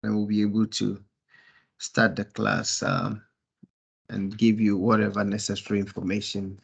and we'll be able to start the class and give you whatever necessary information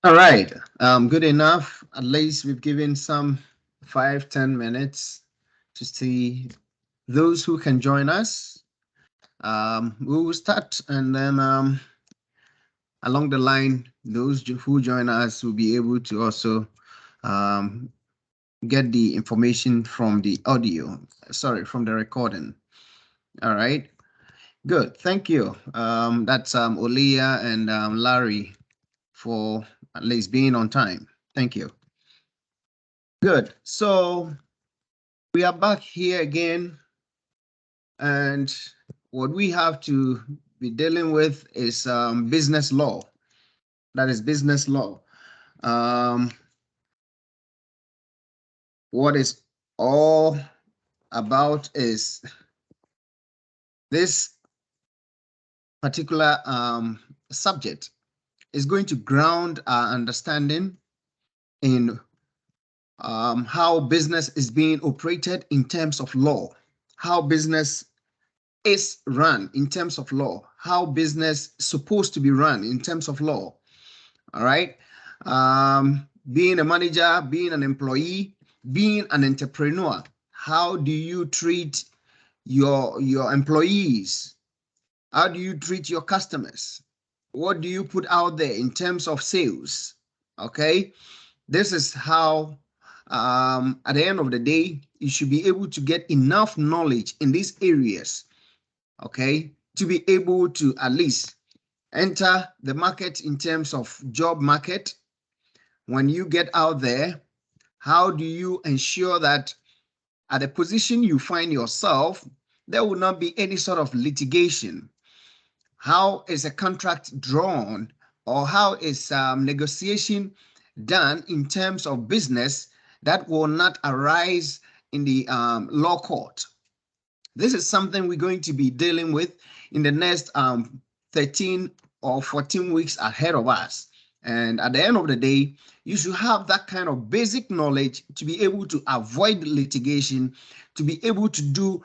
All right. Good enough. At least we've given some 5-10 minutes to see those who can join us. We will start, and then along the line, those who join us will be able to also um, get the information from the audio, sorry, from the recording. All right. Good. Thank you. That's Olia and Larry for at least being on time. Thank you. Good. So we are back here again, and what we have to be dealing with is business law. That is business law. Um, what is all about is this particular subject is going to ground our understanding in how business is being operated in terms of law, how business is run in terms of law, how business is supposed to be run in terms of law. All right. Being a manager, being an employee, being an entrepreneur, how do you treat your employees? How do you treat your customers? What do you put out there in terms of sales? Okay. This is how, at the end of the day, you should be able to get enough knowledge in these areas, okay, to be able to at least enter the market in terms of job market. When you get out there, how do you ensure that at the position you find yourself, there will not be any sort of litigation? How is a contract drawn, or how is negotiation done in terms of business that will not arise in the law court? This is something we're going to be dealing with in the next 13 or 14 weeks ahead of us. And at the end of the day, you should have that kind of basic knowledge to be able to avoid litigation, to be able to do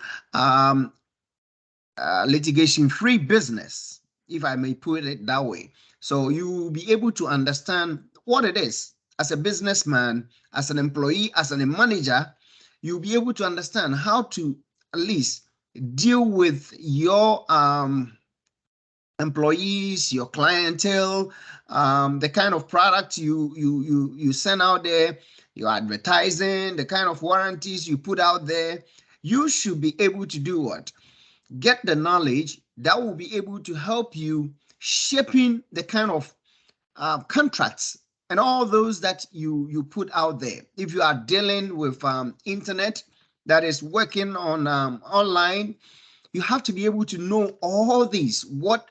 litigation-free business, if I may put it that way. So you will be able to understand what it is as a businessman, as an employee, as a manager. You'll be able to understand how to at least deal with your employees, your clientele, the kind of product you send out there, your advertising, the kind of warranties you put out there. You should be able to do what? Get the knowledge that will be able to help you shaping the kind of contracts and all those that you put out there. If you are dealing with internet that is working on online, you have to be able to know all these, what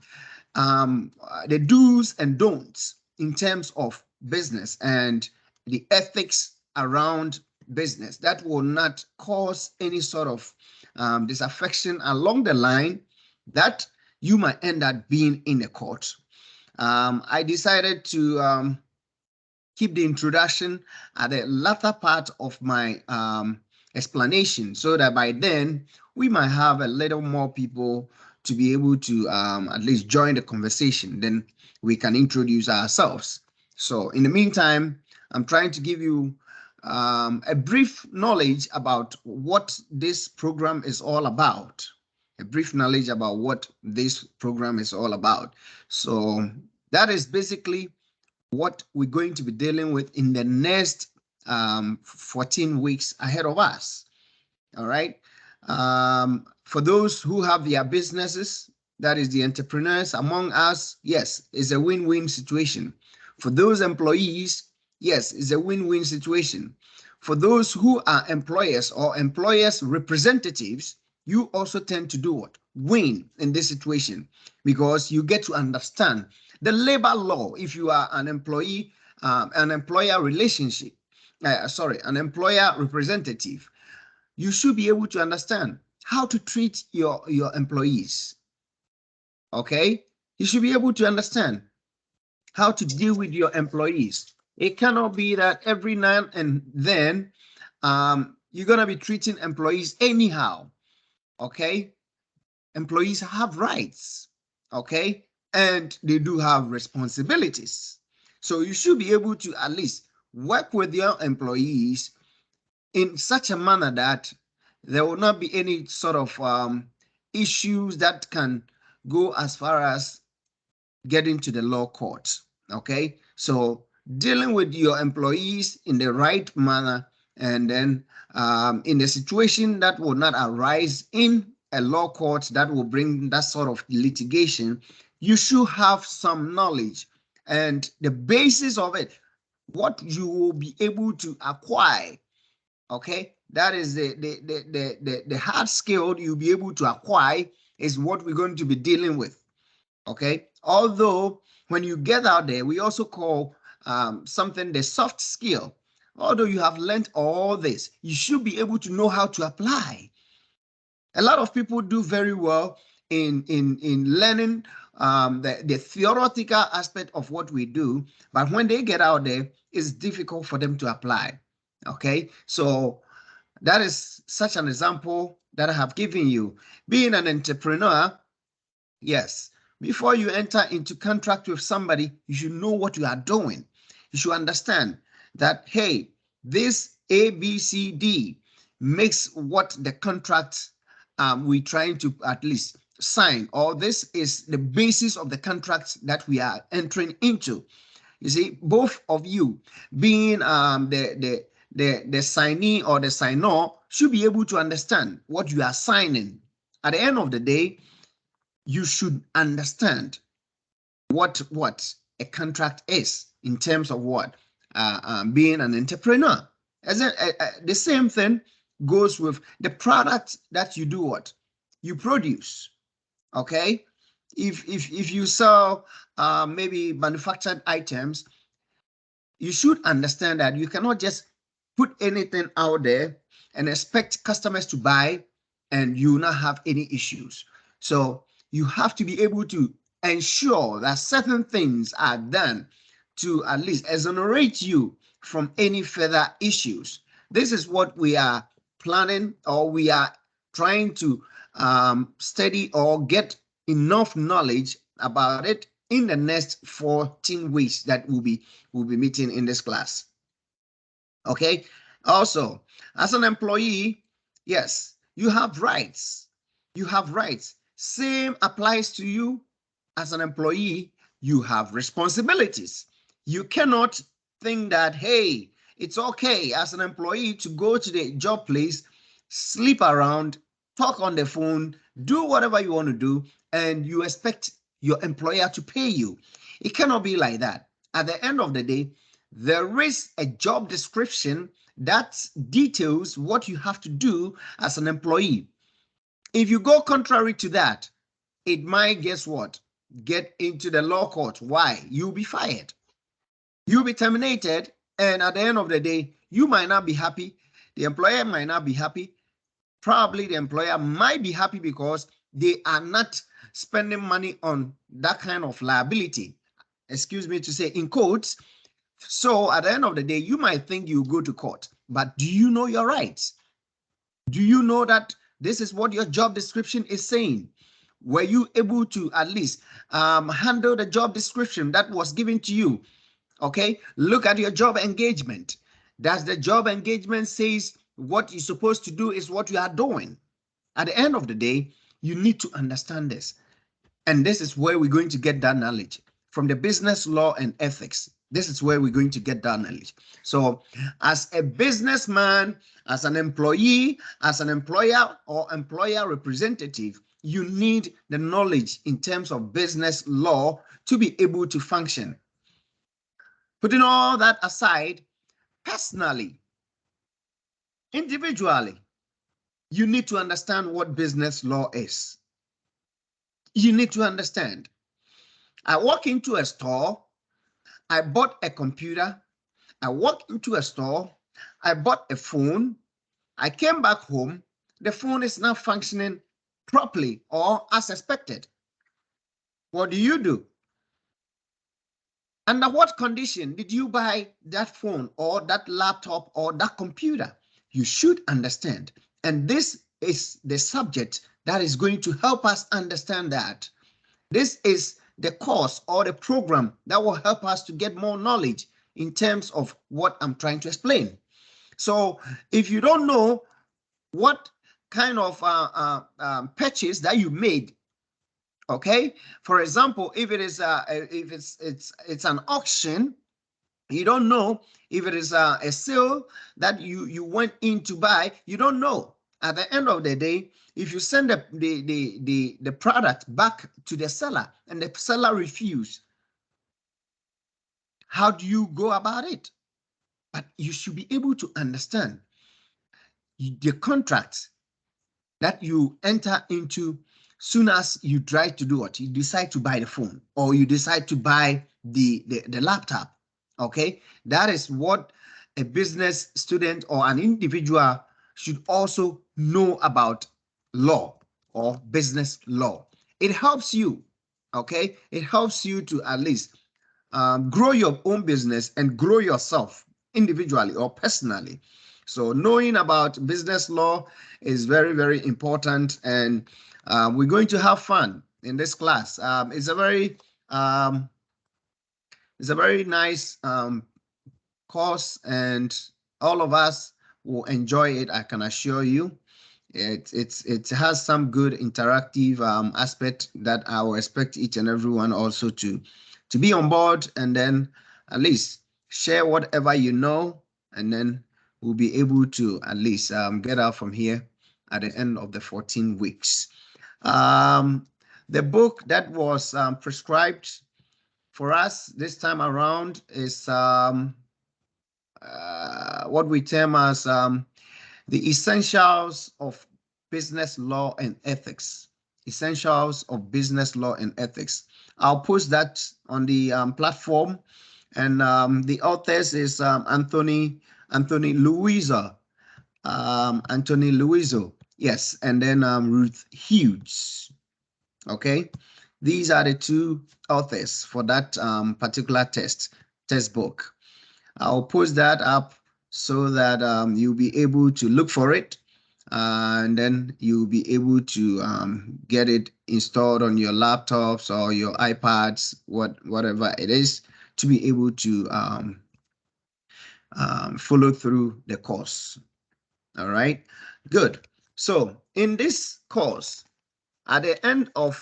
the do's and don'ts in terms of business and the ethics around business that will not cause any sort of disaffection along the line that you might end up being in a court. I decided to keep the introduction at the latter part of my explanation so that by then we might have a little more people to be able to at least join the conversation. Then we can introduce ourselves. So in the meantime, I'm trying to give you a brief knowledge about what this program is all about. A brief knowledge about what this program is all about. So that is basically what we're going to be dealing with in the next 14 weeks ahead of us. All right. For those who have their businesses, that is the entrepreneurs among us, yes, it's a win-win situation. For those employees, yes, it's a win-win situation. For those who are employers or employers representatives, you also tend to do what? Win in this situation, because you get to understand the labor law. If you are an employee, an employer relationship, an employer representative, you should be able to understand how to treat your employees. Okay, you should be able to understand how to deal with your employees. It cannot be that every now and then you're gonna be treating employees anyhow. Okay, employees have rights. Okay, and they do have responsibilities. So you should be able to at least work with your employees in such a manner that there will not be any sort of issues that can go as far as getting to the law courts. Okay, so dealing with your employees in the right manner, and then in a situation that will not arise in a law court that will bring that sort of litigation, you should have some knowledge and the basis of it, what you will be able to acquire. Okay, that is the hard skill you'll be able to acquire is what we're going to be dealing with. Okay, although when you get out there, we also call something the soft skill. Although you have learned all this, you should be able to know how to apply. A lot of people do very well in learning the theoretical aspect of what we do, but when they get out there, it's difficult for them to apply. Okay, so that is such an example that I have given you. Being an entrepreneur, yes, before you enter into contract with somebody, you should know what you are doing. You should understand that, hey, this A, B, C, D makes what the contract we're trying to at least sign, or this is the basis of the contract that we are entering into. You see, both of you being the signee or the signer should be able to understand what you are signing. At the end of the day, you should understand what a contract is in terms of what being an entrepreneur. The same thing goes with the product that you do what you produce. Okay, if you sell maybe manufactured items, you should understand that you cannot just put anything out there and expect customers to buy and you will not have any issues. So you have to be able to ensure that certain things are done to at least exonerate you from any further issues. This is what we are planning, or we are trying to study or get enough knowledge about it in the next 14 weeks that we'll be meeting in this class. Okay. Also, as an employee, yes, you have rights. You have rights. Same applies to you as an employee. You have responsibilities. You cannot think that, hey, it's okay as an employee to go to the job place, sleep around, talk on the phone, do whatever you want to do, and you expect your employer to pay you. It cannot be like that. At the end of the day, there is a job description that details what you have to do as an employee. If you go contrary to that, it might, guess what, get into the law court. Why? You'll be fired. You'll be terminated. And at the end of the day, you might not be happy. The employer might not be happy. Probably the employer might be happy because they are not spending money on that kind of liability. Excuse me to say in quotes. So at the end of the day, you might think you go to court, but do you know your rights? Do you know that this is what your job description is saying? Were you able to at least handle the job description that was given to you? Okay, look at your job engagement. Does the job engagement says what you're supposed to do is what you are doing? At the end of the day, you need to understand this. And this is where we're going to get that knowledge from the business law and ethics. This is where we're going to get that knowledge. So as a businessman, as an employee, as an employer or employer representative, you need the knowledge in terms of business law to be able to function. Putting all that aside, personally, individually, you need to understand what business law is. You need to understand. I walk into a store, I bought a computer, I walked into a store, I bought a phone, I came back home, the phone is not functioning properly or as expected. What do? Under what condition did you buy that phone or that laptop or that computer? You should understand. And this is the subject that is going to help us understand that. This is the course or the program that will help us to get more knowledge in terms of what I'm trying to explain. So if you don't know what kind of purchase that you made, okay, for example, if it is if it's an auction, you don't know if it is a sale that you went in to buy, you don't know. At the end of the day, if you send the product back to the seller and the seller refuse, how do you go about it? But you should be able to understand the contract that you enter into soon as you try to do what, you decide to buy the phone or you decide to buy the laptop. Okay, that is what a business student or an individual should also know about law or business law. It helps you, okay, it helps you to at least grow your own business and grow yourself individually or personally. So knowing about business law is very, very important, and we're going to have fun in this class. Um, it's a very nice course, and all of us will enjoy it. I can assure you. It has some good interactive aspect that I will expect each and everyone also to be on board, and then at least share whatever you know, and then we'll be able to at least get out from here at the end of the 14 weeks. The book that was prescribed for us this time around is what we term as the Essentials of Business Law and Ethics. Essentials of Business Law and Ethics. I'll post that on the platform, and the authors is Anthony Louisa, Anthony Louiso, yes, and then Ruth Hughes. Okay, these are the two authors for that particular textbook. I'll post that up so that you'll be able to look for it, and then you'll be able to get it installed on your laptops or your iPads, whatever it is, to be able to follow through the course. All right, good. So in this course, at the end of,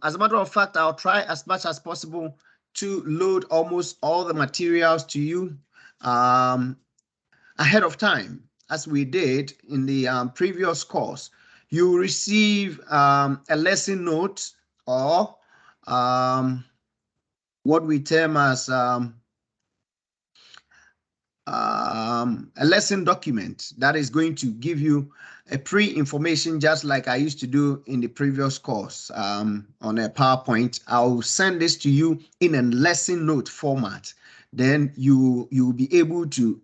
as a matter of fact, I'll try as much as possible to load almost all the materials to you ahead of time, as we did in the previous course. You receive a lesson note, or what we term as a lesson document that is going to give you a pre-information, just like I used to do in the previous course on a PowerPoint. I'll send this to you in a lesson note format. Then you'll be able to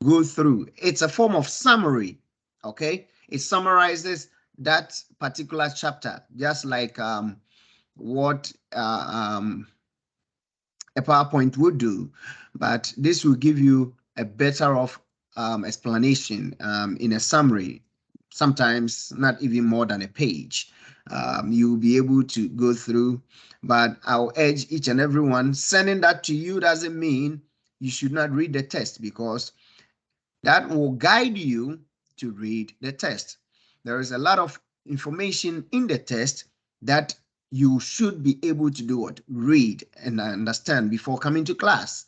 go through. It's a form of summary, okay? It summarizes that particular chapter, just like what a PowerPoint would do, but this will give you a better off explanation in a summary, sometimes not even more than a page. You'll be able to go through, but I'll urge each and everyone, sending that to you doesn't mean you should not read the text, because that will guide you to read the test. There is a lot of information in the test that you should be able to do what? Read and understand before coming to class.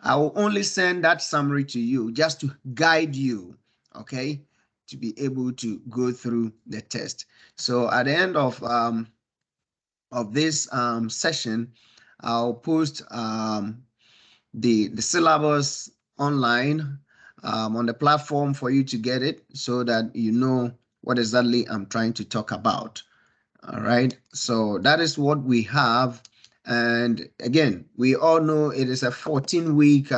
I will only send that summary to you just to guide you, okay, to be able to go through the test. So at the end of this session, I'll post the syllabus online on the platform for you to get it, so that you know what exactly I'm trying to talk about. All right, so that is what we have. And again, we all know it is a 14-week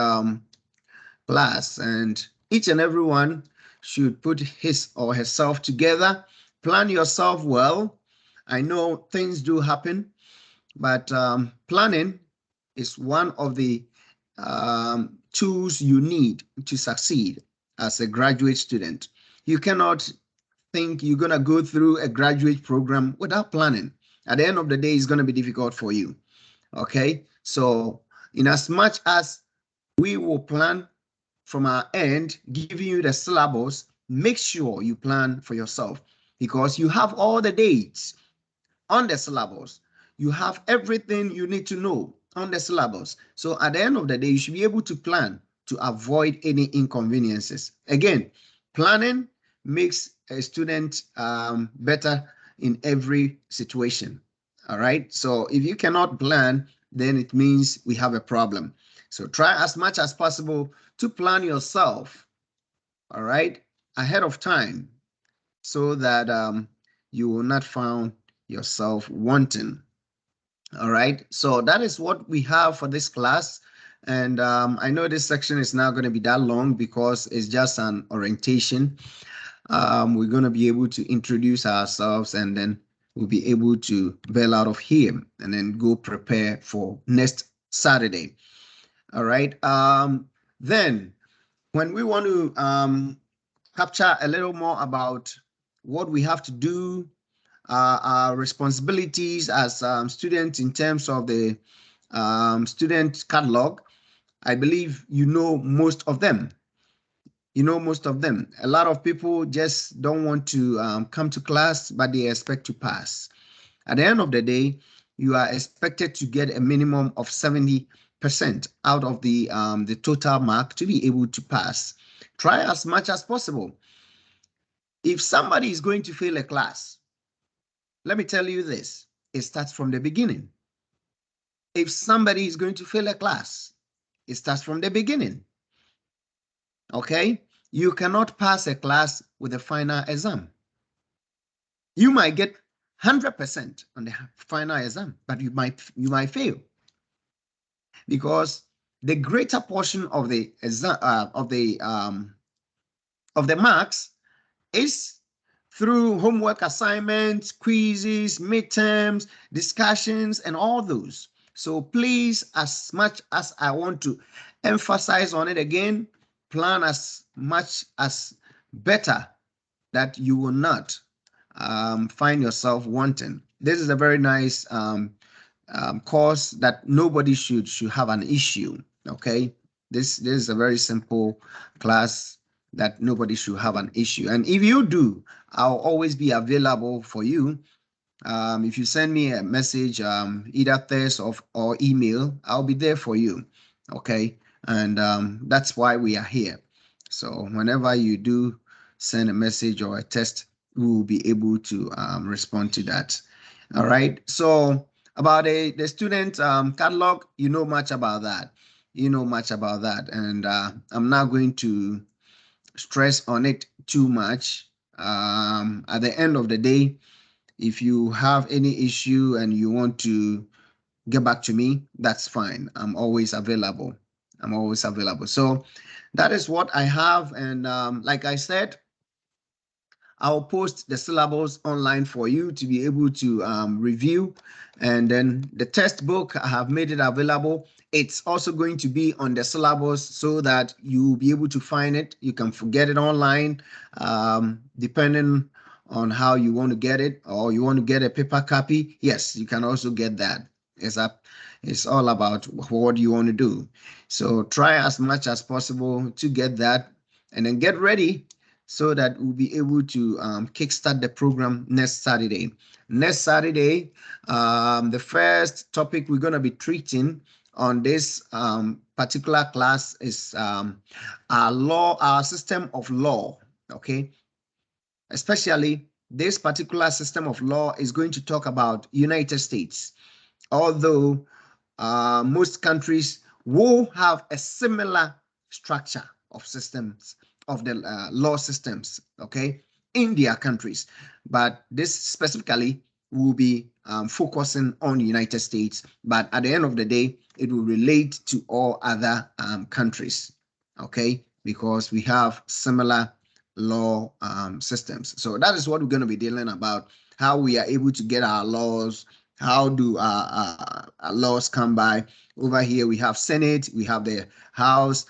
class, and each and everyone should put his or herself together. Plan yourself well. I know things do happen, but planning is one of the tools you need to succeed as a graduate student. You cannot think you're going to go through a graduate program without planning. At the end of the day, it's going to be difficult for you. Okay, so in as much as we will plan from our end, giving you the syllabus, make sure you plan for yourself because you have all the dates on the syllabus. You have everything you need to know on the syllabus. So at the end of the day, you should be able to plan to avoid any inconveniences. Again, planning makes a student better in every situation. All right. So if you cannot plan, then it means we have a problem. So try as much as possible to plan yourself, all right, ahead of time so that you will not find yourself wanting. All right. So that is what we have for this class. And I know this section is not going to be that long because it's just an orientation. We're going to be able to introduce ourselves and then we'll be able to bail out of here and then go prepare for next Saturday. All right. Then when we want to capture a little more about what we have to do, our responsibilities as students in terms of the student catalog, I believe you know most of them. You know most of them. A lot of people just don't want to come to class, but they expect to pass. At the end of the day, you are expected to get a minimum of 70% out of the total mark to be able to pass. Try as much as possible. If somebody is going to fail a class, let me tell you this, it starts from the beginning. If somebody is going to fail a class, it starts from the beginning. Okay? You cannot pass a class with a final exam. You might get 100% on the final exam, but you might fail because the greater portion of the exam of the marks is through homework assignments, quizzes, midterms, discussions, and all those. So please, as much as I want to emphasize on it again, plan as much as better that you will not find yourself wanting. This is a very nice course that nobody should have an issue. Okay, this is a very simple class that nobody should have an issue. And if you do, I'll always be available for you. If you send me a message, either text or email, I'll be there for you. Okay, and that's why we are here. So whenever you do send a message or a text, we will be able to respond to that. All right. So about the student catalog, you know much about that. You know much about that, and I'm not going to stress on it too much. At the end of the day, if you have any issue and you want to get back to me, that's fine. I'm always available. I'm always available. So that is what I have. And like I said, I'll post the syllabus online for you to be able to review. And then the textbook, I have made it available. It's also going to be on the syllabus so that you'll be able to find it. You can get it online, depending on how you want to get it, or you want to get a paper copy. Yes, you can also get that. It's all about what you want to do. So try as much as possible to get that and then get ready so that we'll be able to kickstart the program next Saturday. Next Saturday, the first topic we're going to be treating on this particular class is our system of law. Okay, especially this particular system of law is going to talk about United States, although most countries will have a similar structure of systems of the law systems, okay, in their countries. But this specifically will be focusing on the United States. But at the end of the day, it will relate to all other countries, okay, because we have similar law systems. So that is what we're going to be dealing about, how we are able to get our laws. How do our laws come by? Over here, we have Senate, we have the House.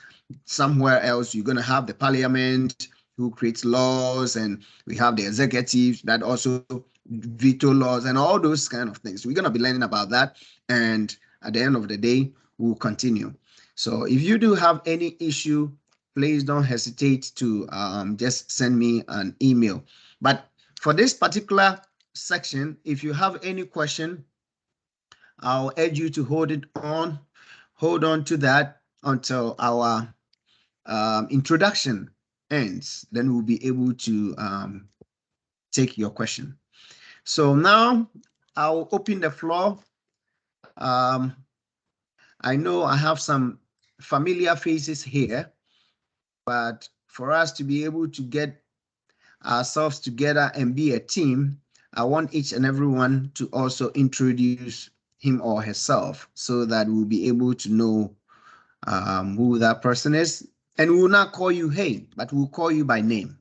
Somewhere else, you're going to have the Parliament who creates laws, and we have the executive that also veto laws and all those kind of things. We're going to be learning about that. And at the end of the day, we'll continue. So if you do have any issue, please don't hesitate to just send me an email. But for this particular section, if you have any question, I'll urge you to hold on to that until our introduction ends. Then we'll be able to take your question. So now I'll open the floor. I know I have some familiar faces here, but for us to be able to get ourselves together and be a team, I want each and everyone to also introduce him or herself so that we'll be able to know who that person is. And we will not call you hey, but we'll call you by name.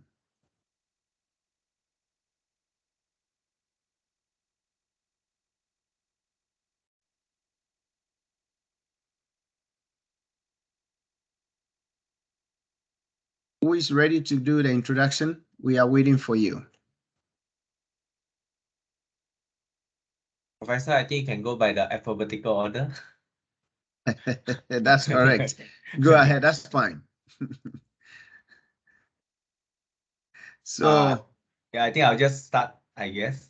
Who is ready to do the introduction? We are waiting for you. Professor, I think you can go by the alphabetical order. That's correct. Go ahead. That's fine. So yeah, I think I'll just start, I guess.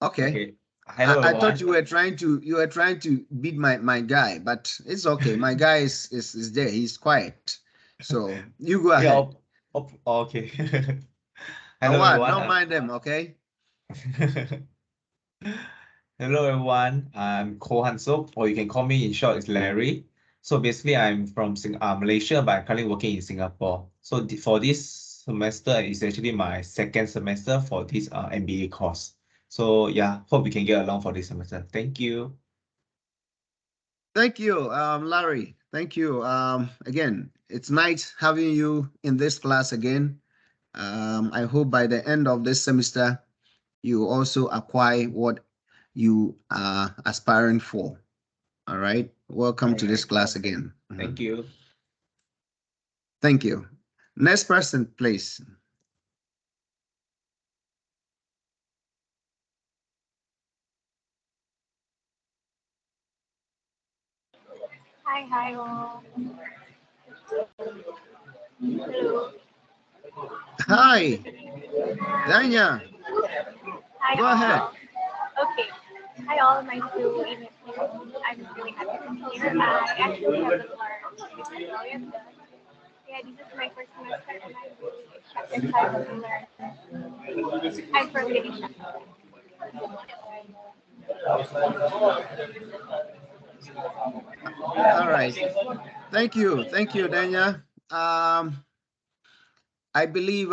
Okay. Hello, I thought you were trying to beat my guy, but it's okay. My guy is there. He's quiet. So you go ahead. Okay. Hello, Hello, everyone. don't mind them, okay? Hello, everyone. I'm Ko Han Sok, or you can call me in short, it's Larry. So basically, I'm from Malaysia, but I'm currently working in Singapore. So for this semester, it's actually my second semester for this MBA course. So yeah, hope we can get along for this semester. Thank you. Thank you, Larry. Thank you. Again, it's nice having you in this class again. I hope by the end of this semester, you also acquire what you are aspiring for. All right. Welcome to this class again. Thank you. Thank you. Next person, please. Hi all. Hello. Hi, Danya. Hi Go all. ahead. Okay. Hi all, my school evening. I'm really happy to be here. I actually haven't learned tutorial yet, but yeah, this is my first semester and I'm really excited to learn. I'm from litigation. All right. Thank you, Danya. I believe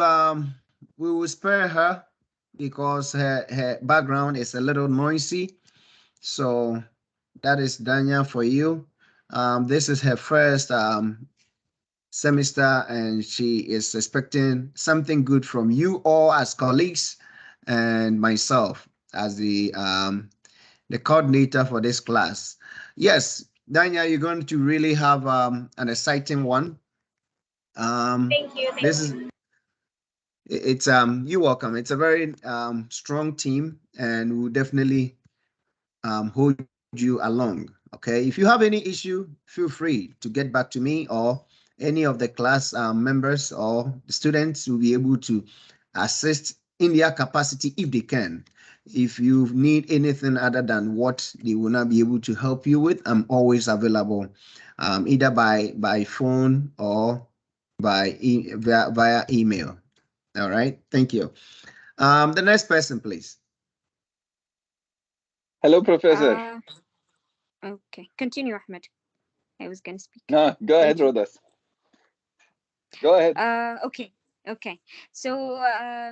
we will spare her because her background is a little noisy. So that is Danya for you. This is her first semester, and she is expecting something good from you all as colleagues and myself as the coordinator for this class. Yes, Danya, you're going to really have an exciting one. Thank you. It's you're welcome. It's a very strong team, and we'll definitely hold you along. Okay. If you have any issue, feel free to get back to me or any of the class members or the students will be able to assist in their capacity if they can. If you need anything other than what they will not be able to help you with, I'm always available, either by phone or via email. All right. Thank you. The next person, please. Hello, Professor. Okay, continue, Ahmed. I was going to speak. No, go ahead, Rodas. Go ahead. Okay. So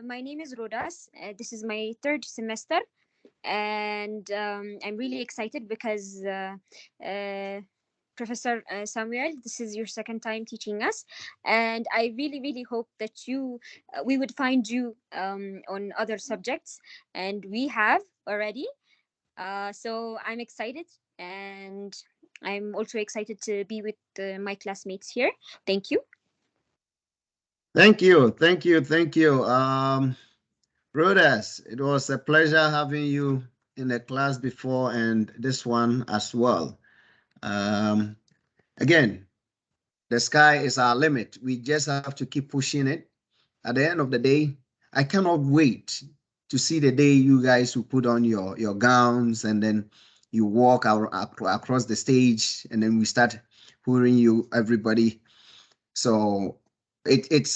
my name is Rodas. This is my third semester, and I'm really excited because Professor Samuel, this is your second time teaching us, and I really hope that we would find you on other subjects, and we have already. So I'm excited, and I'm also excited to be with my classmates here. Thank you. Thank you. Rodas, it was a pleasure having you in the class before and this one as well. Again, the sky is our limit. We just have to keep pushing it. At the end of the day, I cannot wait to see the day you guys will put on your gowns and then you walk across the stage and then we start pouring you everybody. So it's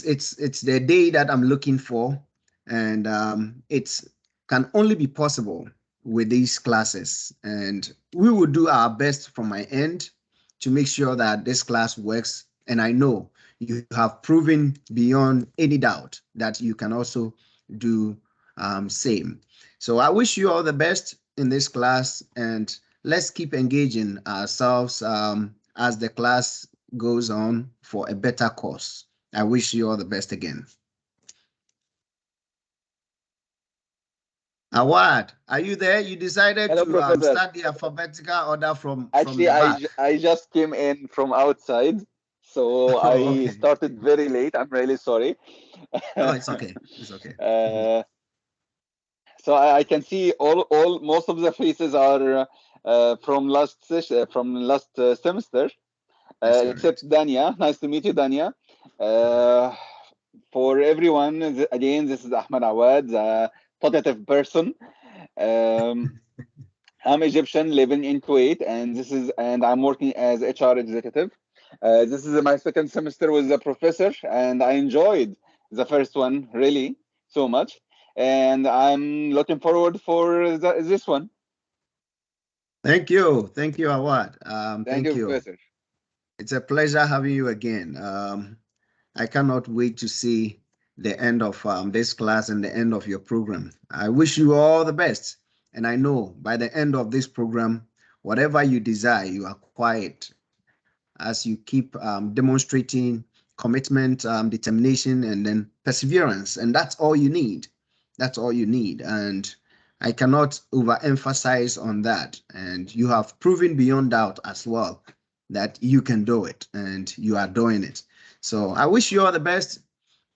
the day that I'm looking for, and it's can only be possible with these classes. And we will do our best from my end to make sure that this class works. And I know you have proven beyond any doubt that you can also do same. So I wish you all the best in this class, and let's keep engaging ourselves as the class goes on for a better course. I wish you all the best again. Awad, are you there? You decided Hello, to Professor. start the alphabetical order from Actually, the back. I just came in from outside, so Oh, I okay. started very late. I'm really sorry. No, it's okay. It's okay. Uh, so I can see most of the faces are from last session, from last semester, That's except correct. Dania. Nice to meet you, Dania. Uh, for everyone, again, this is Ahmed Awad, the talkative person. Um, I'm Egyptian, living in Kuwait, and I'm working as HR executive. This is my second semester with the professor, and I enjoyed the first one really so much, and I'm looking forward for this one. Thank you. Thank you, Awad. Thank Thank you, you. professor. It's a pleasure having you again. I cannot wait to see the end of this class and the end of your program. I wish you all the best. And I know by the end of this program, whatever you desire, you acquire it as you keep demonstrating commitment, determination, and then perseverance. And that's all you need. That's all you need. And I cannot overemphasize on that. And you have proven beyond doubt as well that you can do it and you are doing it. So I wish you all the best.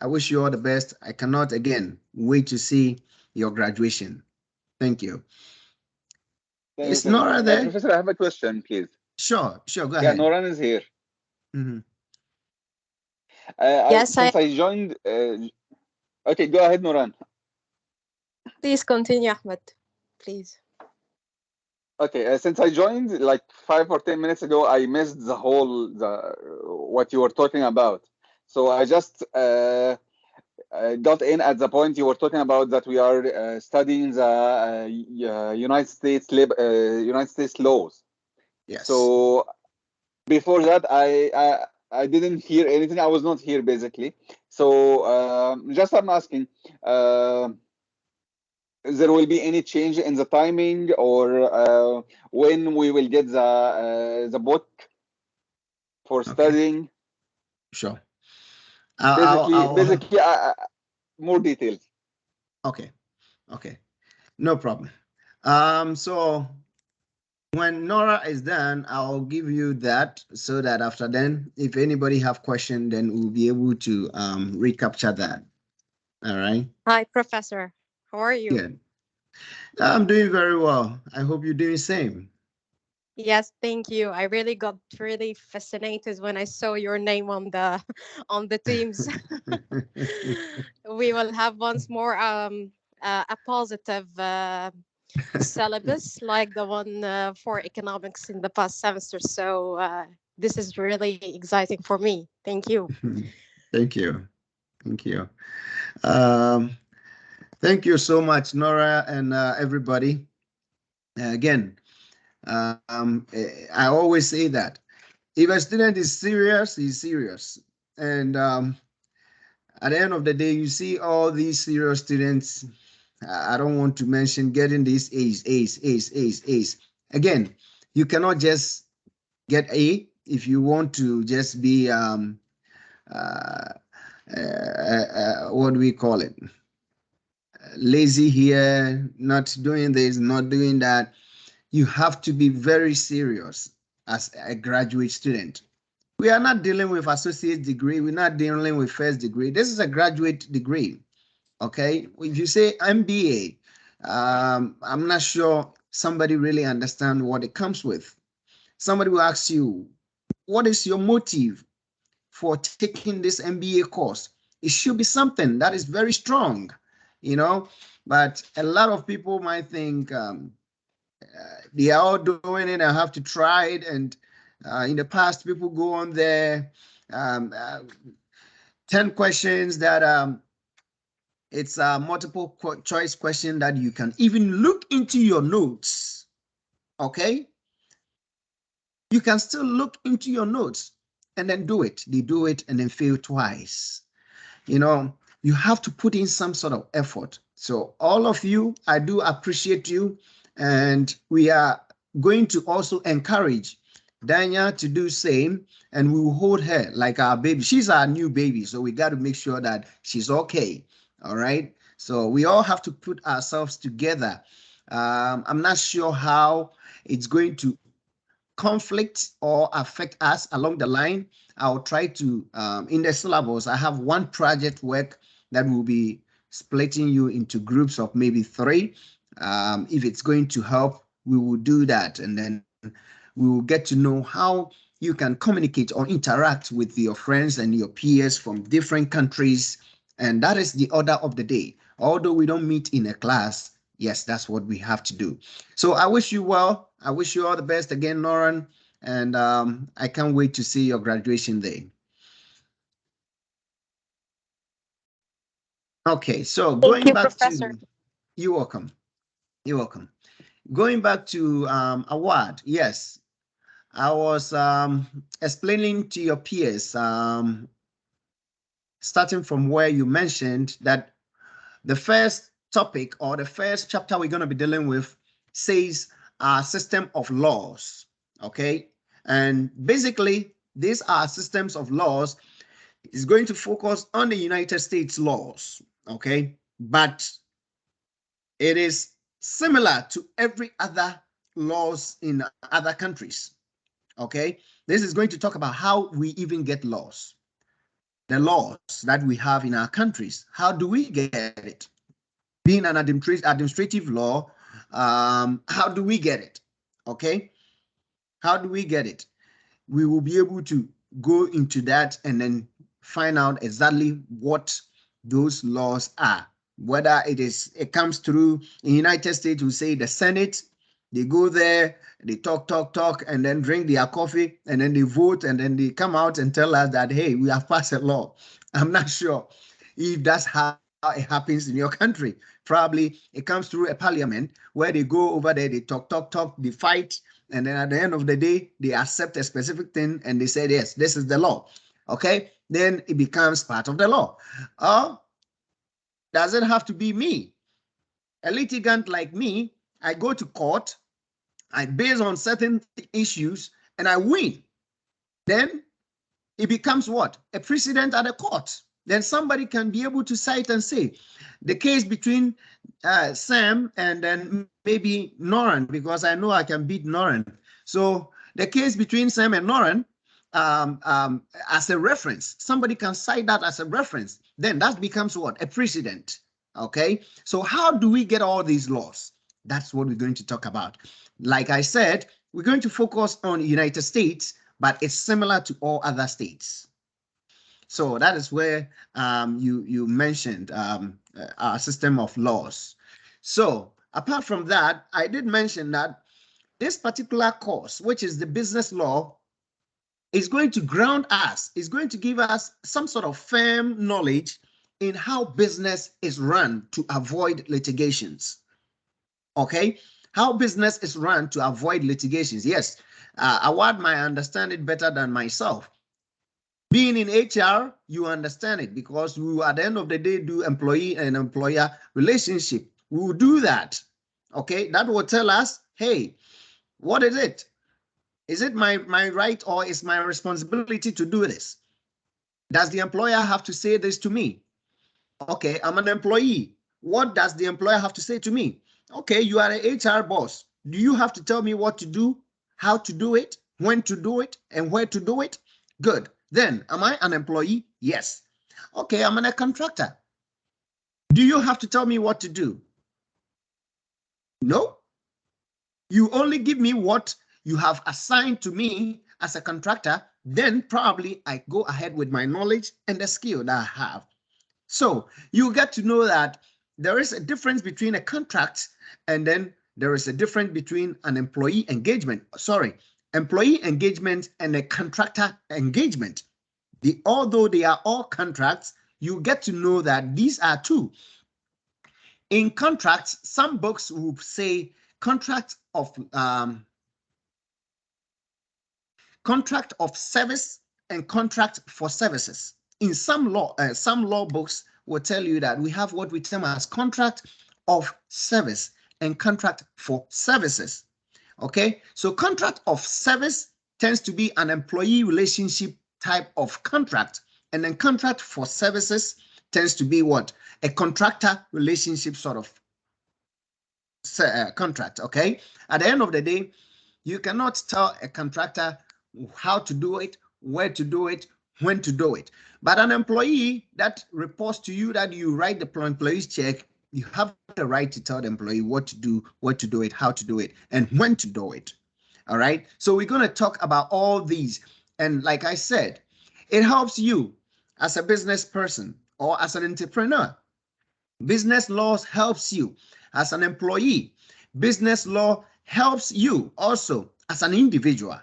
I wish you all the best. I cannot again wait to see your graduation. Thank you. Thank you, Is professor. Nora there? Professor, I have a question, please. Sure, sure. Go Yeah, ahead. Noran is here. Mhm. Yes, Since I joined, okay, go ahead, Noran. please continue, Ahmed. Please. Okay, since I joined like 5 or 10 minutes ago, I missed the what you were talking about. So I just got in at the point you were talking about that we are studying the United States laws. Yes. So before that, I didn't hear anything. I was not here basically. So just I'm asking. There will be any change in the timing or when we will get the book for Okay. studying? Sure. Basically, more details. Okay. Okay. No problem. So when Nora is done, I'll give you that so that after then, if anybody have question, then we'll be able to recapture that. All right. Hi, Professor. How are you? Good. I'm doing very well. I hope you're doing the same. Yes, thank you. I really got really fascinated when I saw your name on the on the teams. We will have once more a positive syllabus like the one for economics in the past semester. So this is really exciting for me. Thank you. Thank you. Thank you. Um, thank you so much, Nora, and everybody. Again, I always say that if a student is serious, he's serious. And at the end of the day, you see all these serious students. I don't want to mention getting these A's. Again, you cannot just get A if you want to just be uh, what do we call it? Lazy here, not doing this, not doing that. You have to be very serious as a graduate student. We are not dealing with associate degree. We're not dealing with first degree. This is a graduate degree. Okay. If you say MBA, I'm not sure somebody really understand what it comes with. Somebody will ask you, what is your motive for taking this MBA course? It should be something that is very strong, you know, but a lot of people might think they are all doing it. I have to try it. And in the past, people go on there, um, uh, 10 questions that it's a multiple choice question that you can even look into your notes. Okay. You can still look into your notes and then do it. They do it and then fail twice. You know, you have to put in some sort of effort. So all of you, I do appreciate you. And we are going to also encourage Danya to do same, and we will hold her like our baby. She's our new baby, so we got to make sure that she's okay. All right. So we all have to put ourselves together. I'm not sure how it's going to conflict or affect us along the line. I'll try to, in the syllabus, I have one project work that will be splitting you into groups of maybe 3. If it's going to help, we will do that. And then we will get to know how you can communicate or interact with your friends and your peers from different countries. And that is the order of the day. Although we don't meet in a class, yes, that's what we have to do. So I wish you well. I wish you all the best again, Lauren. And I can't wait to see your graduation day. Okay, so going back to, you're welcome. You're welcome. Going back to award, yes. I was explaining to your peers, starting from where you mentioned that the first topic or the first chapter we're going to be dealing with says our system of laws, okay? And basically, these are systems of laws. It's going to focus on the United States laws, okay? But it is similar to every other laws in other countries, okay? This is going to talk about how we even get laws, the laws that we have in our countries. How do we get it? Being an administrative law, how do we get it? Okay, how do we get it? We will be able to go into that and then find out exactly what those laws are. Whether it comes through in the United States, we say the Senate, they go there, they talk, and then drink their coffee, and then they vote, and then they come out and tell us that, hey, we have passed a law. I'm not sure if that's how it happens in your country. Probably it comes through a parliament where they go over there, they talk, they fight, and then at the end of the day, they accept a specific thing and they say, yes, this is the law. Okay, then it becomes part of the law. Does it have to be me? A litigant like me, I go to court, I base on certain issues, and I win. Then it becomes what? A precedent at the court. Then somebody can be able to cite and say, the case between Sam and then maybe Noran, because I know I can beat Noran. So the case between Sam and Noran, as a reference, somebody can cite that as a reference. Then that becomes what? A precedent. Okay. So how do we get all these laws? That's what we're going to talk about. Like I said, we're going to focus on the United States, but it's similar to all other states. So that is where you mentioned our system of laws. So apart from that, I did mention that this particular course, which is the business law, is going to ground us, is going to give us some sort of firm knowledge in how business is run to avoid litigations. Okay, how business is run to avoid litigations. Yes, Awad might understand it better than myself. Being in HR, you understand it because we at the end of the day do employee and employer relationship. We will do that. Okay, that will tell us, hey, what is it? Is it my right or is my responsibility to do this? Does the employer have to say this to me? Okay, I'm an employee. What does the employer have to say to me? Okay, you are an HR boss. Do you have to tell me what to do, how to do it, when to do it, and where to do it? Good. Then, am I an employee? Yes. Okay, I'm a contractor. Do you have to tell me what to do? No. You only give me what you have assigned to me as a contractor, then probably I go ahead with my knowledge and the skill that I have. So you get to know that there is a difference between a contract and then there is a difference between an employee engagement, employee engagement and a contractor engagement. Although they are all contracts, you get to know that these are two. In contracts, some books will say contract of service and contract for services. In some law books will tell you that we have what we term as contract of service and contract for services. Okay, so contract of service tends to be an employee relationship type of contract, and then contract for services tends to be what? A contractor relationship sort of contract. Okay, at the end of the day, you cannot tell a contractor how to do it, where to do it, when to do it. But an employee that reports to you, that you write the employee's check, you have the right to tell the employee what to do it, how to do it, and when to do it. All right. So we're going to talk about all these. And like I said, it helps you as a business person or as an entrepreneur. Business law helps you as an employee. Business law helps you also as an individual.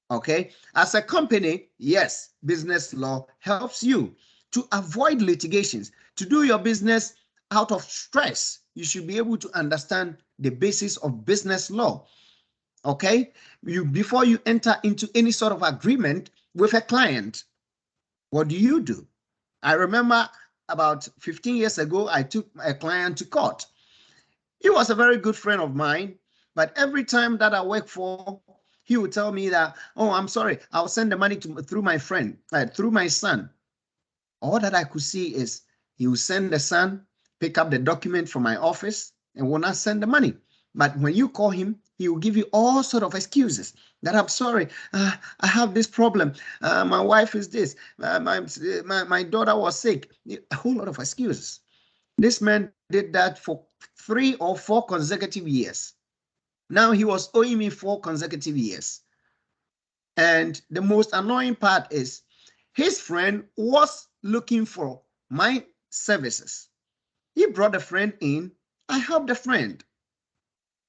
Okay, as a company, yes, business law helps you to avoid litigations, to do your business out of stress. You should be able to understand the basis of business law. Okay, before you enter into any sort of agreement with a client, what do? I remember about 15 years ago, I took a client to court. He was a very good friend of mine, but every time that I work for, he would tell me that, oh, I'm sorry, I'll send the money through my friend, through my son. All that I could see is he will send the son, pick up the document from my office, and will not send the money. But when you call him, he will give you all sort of excuses that I'm sorry, I have this problem. My wife is this, my daughter was sick. A whole lot of excuses. This man did that for 3 or 4 consecutive years. Now he was owing me 4 consecutive years. And the most annoying part is his friend was looking for my services. He brought a friend in. I helped the friend.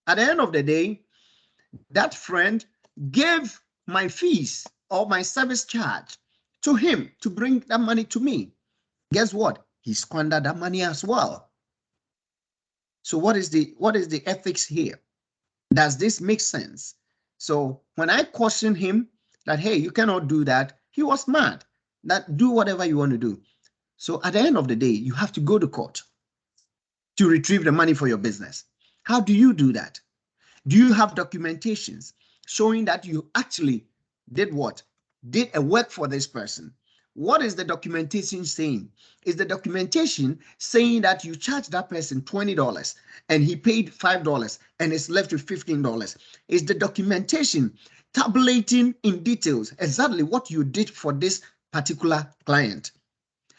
At the end of the day, that friend gave my fees or my service charge to him to bring that money to me. Guess what? He squandered that money as well. So what is the ethics here? Does this make sense? So when I cautioned him that, hey, you cannot do that, he was mad. That do whatever you want to do. So at the end of the day, you have to go to court to retrieve the money for your business. How do you do that? Do you have documentations showing that you actually did what? Did a work for this person? What is the documentation saying? Is the documentation saying that you charged that person $20 and he paid $5 and is left with $15? Is the documentation tabulating in details exactly what you did for this particular client?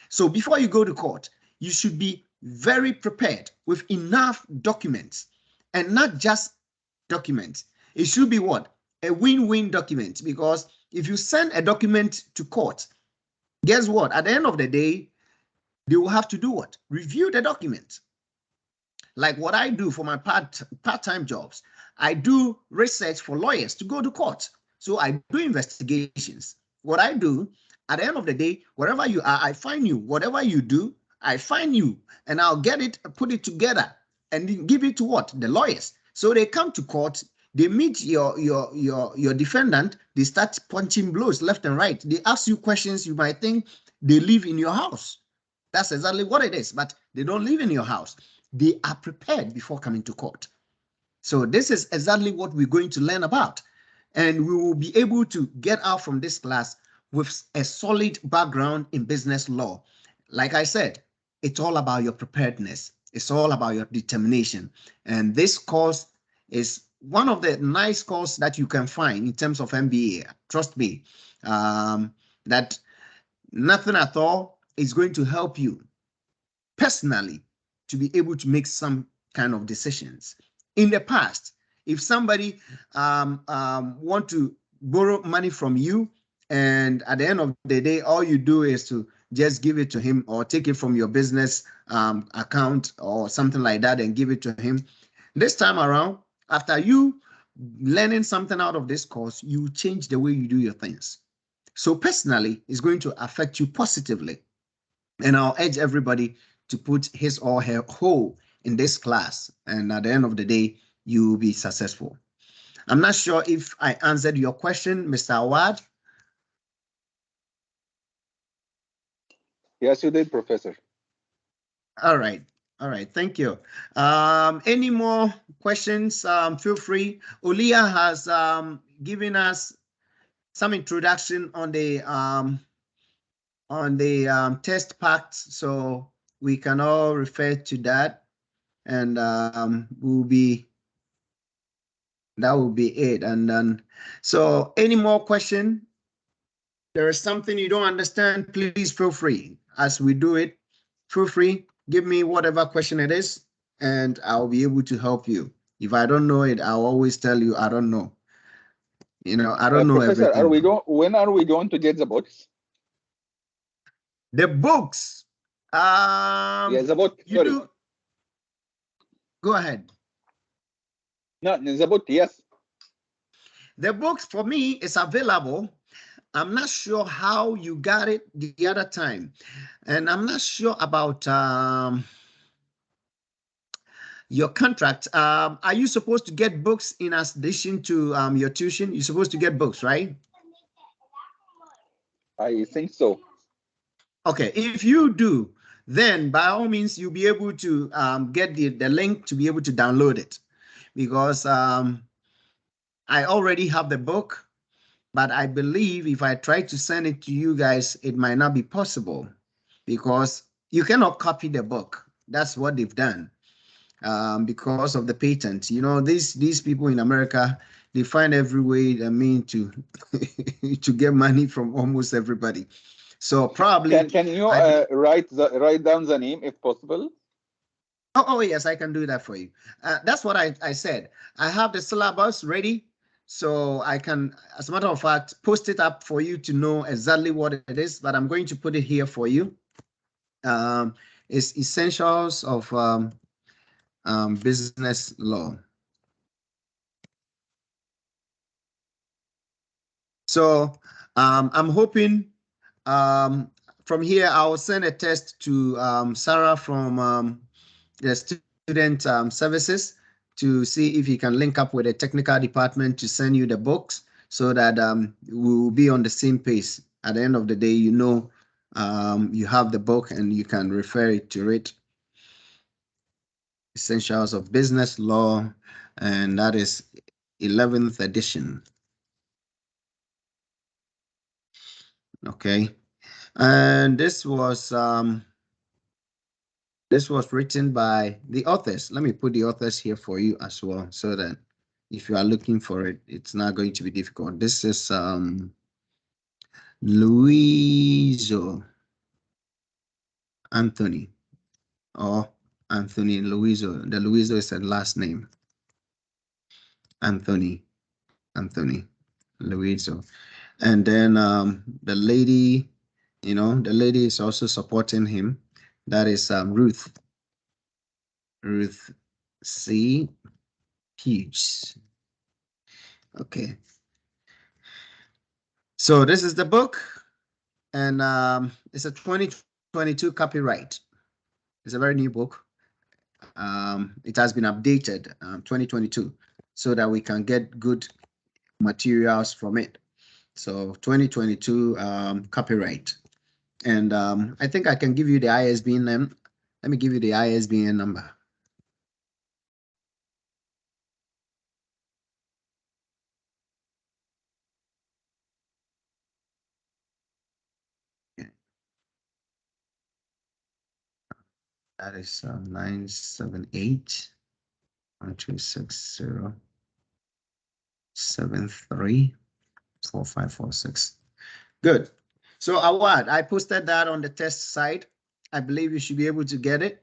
So before you go to court, you should be very prepared with enough documents, and not just documents. It should be what? A win-win document, because if you send a document to court, guess what? At the end of the day, they will have to do what? Review the document. Like what I do for my part-time jobs. I do research for lawyers to go to court. So I do investigations. What I do, at the end of the day, wherever you are, I find you. Whatever you do, I find you, and I'll get it, put it together, and give it to what? The lawyers. So they come to court, they meet your defendant, they start punching blows left and right. They ask you questions you might think they live in your house. That's exactly what it is, but they don't live in your house. They are prepared before coming to court. So this is exactly what we're going to learn about. And we will be able to get out from this class with a solid background in business law. Like I said, it's all about your preparedness. It's all about your determination. And this course is one of the nice courses that you can find in terms of MBA. Trust me, that nothing at all is going to help you personally to be able to make some kind of decisions. In the past, If somebody want to borrow money from you, and at the end of the day, all you do is to just give it to him or take it from your business account or something like that and give it to him. This time around, after you learning something out of this course, you change the way you do your things. So personally, it's going to affect you positively. And I'll urge everybody to put his or her whole in this class. And at the end of the day, you will be successful. I'm not sure if I answered your question, Mr. Awad. Yes, you did, Professor. All right. All right. Thank you. Any more questions? Feel free. Olia has given us some introduction on the test packs, so we can all refer to that, and that will be it. And then, so any more question? There is something you don't understand, please feel free. As we do it, feel free, give me whatever question it is, and I'll be able to help you. If I don't know it, I'll always tell you I don't know. You know, I don't know Professor, everything. when are we going to get the books? The books. Yeah, the book. You Sorry. do. Go ahead. No, the book, yes. The books for me is available. I'm not sure how you got it the other time. And I'm not sure about your contract. Are you supposed to get books in addition to your tuition? You're supposed to get books, right? I think so. Okay, if you do, then by all means, you'll be able to get the link to be able to download it, because I already have the book, but I believe if I try to send it to you guys, it might not be possible because you cannot copy the book. That's what they've done because of the patent. You know, these people in America, they find every way, I mean, to to get money from almost everybody. So probably Can you write down the name if possible? Oh, yes, I can do that for you. That's what I said. I have the syllabus ready, so I can, as a matter of fact, post it up for you to know exactly what it is, but I'm going to put it here for you. It's Essentials of Business Law. So I'm hoping from here, I will send a test to Sarah from the student services to see if he can link up with the technical department to send you the books so that we will be on the same pace. At the end of the day, you know, you have the book and you can refer it to it. Essentials of Business Law, and that is 11th edition. Okay, and this was written by the authors. Let me put the authors here for you as well, so that if you are looking for it, it's not going to be difficult. This is Luiso Anthony, or Anthony Luiso. The Luiso is a last name. Anthony Luiso. And then the lady, you know, the lady is also supporting him. That is Ruth C. Hughes. Okay. So this is the book, and it's a 2022 copyright. It's a very new book. It has been updated 2022 so that we can get good materials from it. So 2022 copyright. And I think I can give you the ISBN name. Let me give you the ISBN number. That is 978 1260 73 4546. Good. So Awad, I posted that on the test site. I believe you should be able to get it.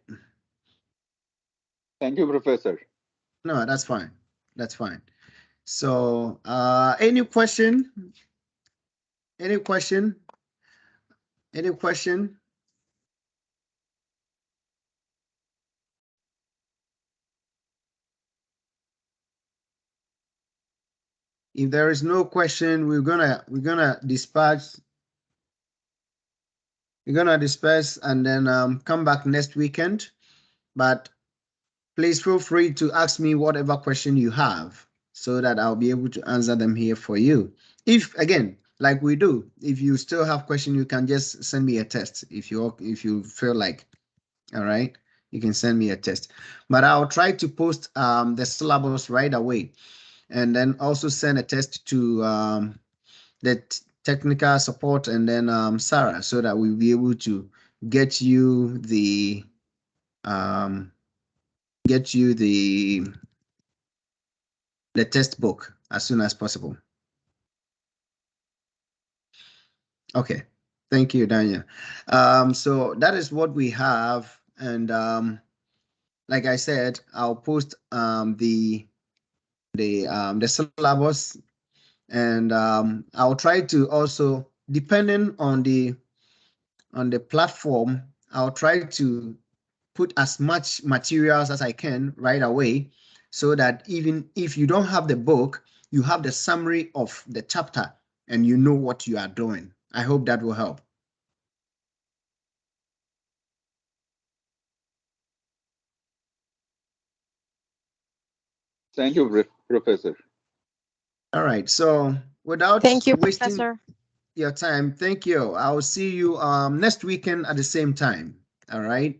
Thank you, Professor. No, that's fine. That's fine. So, any question? Any question? Any question? If there is no question, we're gonna disperse. We're gonna disperse and then come back next weekend. But please feel free to ask me whatever question you have so that I'll be able to answer them here for you. If again, like we do, if you still have question, you can just send me a text if you feel like, all right, you can send me a text. But I'll try to post the syllabus right away and then also send a test to the technical support and then Sarah so that we'll be able to get you the um, get you the test book as soon as possible. Okay, thank you, Daniel. So that is what we have, and like I said, I'll post the syllabus, and I'll try to also, depending on the platform, I'll try to put as much materials as I can right away so that even if you don't have the book, you have the summary of the chapter and you know what you are doing. I hope that will help. Thank you, Professor. All right. So without Thank you, wasting Professor. your time, thank you. I'll see you next weekend at the same time. All right.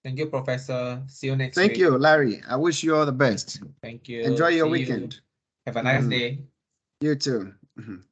Thank you, Professor. See you next Thank week. you, Larry. I wish you all the best. Thank you. Enjoy your See you. weekend. Have a nice Mhm. day. You too. Mhm.